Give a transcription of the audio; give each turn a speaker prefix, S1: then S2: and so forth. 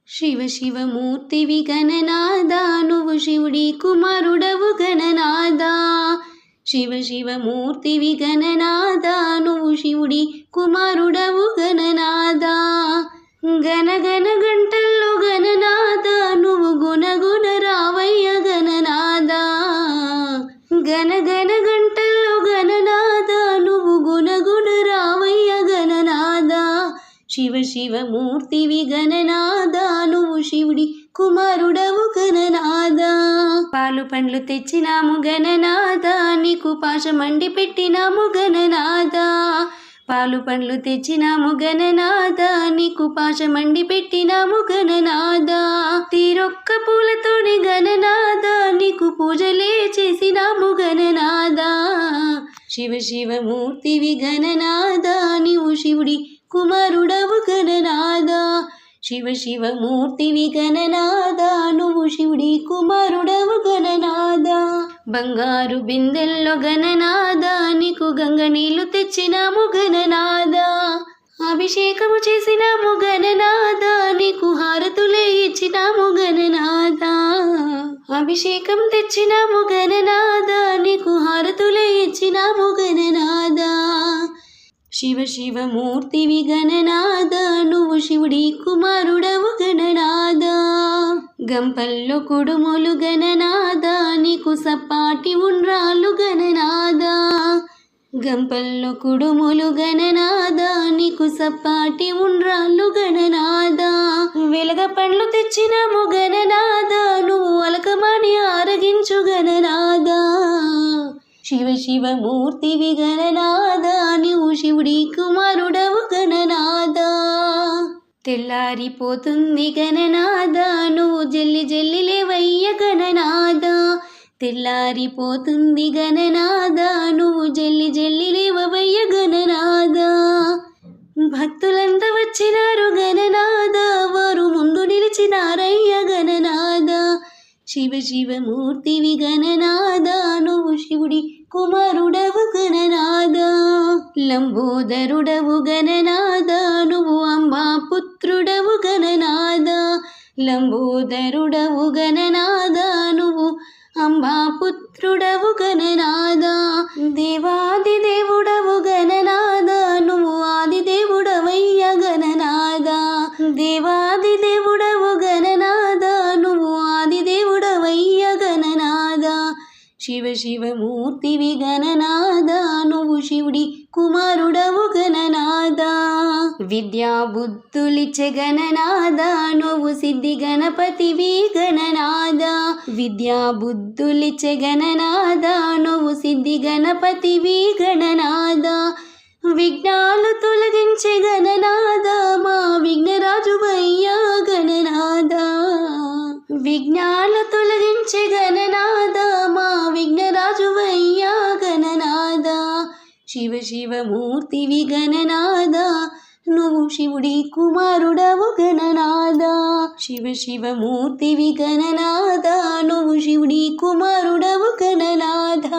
S1: శివ శివమూర్తివి గణనాద నువ్వు శివుడి కుమారుడవు గణనాద. శివ శివమూర్తివి గణనాద నువ్వు శివుడి కుమారుడవు గణనాద. గణగణ గంటల్లో గణనాద నువ్వు గుణగుణ రావయ్య గణనాద. గణగణ గంటల్లో గణనాద నువ్వు గుణగుణ రావయ్య గణనాద. శివ శివమూర్తివి గణనాద నువ్వు శివుడి కుమారుడవు గణనాద. పాలు పండ్లు తెచ్చినాము గణనాద నీకు పాశమండి పెట్టినాము గణనాద. పాలు పండ్లు తెచ్చినాము గణనాద నీకు పాశమండి పెట్టినాము గణనాద. తీరొక్క పూలతోని గణనాద నీకు పూజలే చేసినాము గణనాద. శివ శివమూర్తివి గణనాద నీవు శివుడి కుమారుడవు గణనాద. శివ శివమూర్తివి గణనాద నువ్వు శివుడి కుమారుడవు గణనాద. బంగారు బిందెల్లో గణనాద నీకు గంగ నీళ్లు తెచ్చినాము గణనాద. అభిషేకము చేసినాము గణనాద నీకు హారతులే ఇచ్చినాము గణనాద. అభిషేకం తెచ్చినాము గణనాద నీకు హారతులే ఇచ్చినాము గణనాద. శివ శివమూర్తివి గణనాద నువ్వు శివుడి కుమారుడవు గణనాద. గంపల్లో కుడుములు గణనాద నీకు సప్పాటి ఉండ్రాళ్ళు గణనాద. గంపల్లో కుడుములు గణనాద నీకు సప్పాటి ఉండ్రాళ్ళు గణనాద. వెలగ పండ్లు తెచ్చినాము గణనాద నువ్వు అలకమాని ఆరగించు గణనాద. శివ శివమూర్తివి గణనాద నీవు శివుడి కుమారుడవు గణనాద. తెల్లారిపోతుంది గణనాద నువ్వు జల్లి జల్లి లేవయ్య గణనాద. తెల్లారిపోతుంది గణనాద నువ్వు జల్లి జల్లి లేవయ్య గణనాద. భక్తులంతా వచ్చినారు గణనాద వారు ముందు నిలిచినారయ్య గణనాద. శివ శివమూర్తివి గణనాద నువ్వు శివుడి కుమారుడవు గణనాద. లంబోదరుడవు గణనాద నువ్వు అంబా పుత్రుడవు గణనాద. లంబోదరుడవు గణనాద నువ్వు అంబా పుత్రుడవు గణనాద. దేవాది దేవుడవు గణనాద నువ్వు ఆది దేవుడవయ్య గణనాద. దేవాది దేవుడవు గణనాద నువ్వు ఆది దేవుడవయ్య గణనాద. శివ శివమూర్తివి గణనాద నువ్వు శివుడి కుమారుడవు గణనాద. విద్యా బుద్ధులిచ్చే గణనాద నువ్వు సిద్ధి గణపతివి గణనాద. విద్యా బుద్ధులిచ్చే గణనాద నువ్వు సిద్ధి గణపతివి గణనాద. విఘ్నాలు తొలగించే గణనాద మా విఘ్నరాజువయ్యా గణనాద. విఘ్నాలు తొలగించే గణనాద మా విఘ్నరాజువయ్యా గణనాద. శివ శివమూర్తివి గణనాద నువ్వు శివుడి కుమారుడవు గణనాద. శివ శివమూర్తివి గణనాద నువ్వు శివుడి కుమారుడవు గణనాద.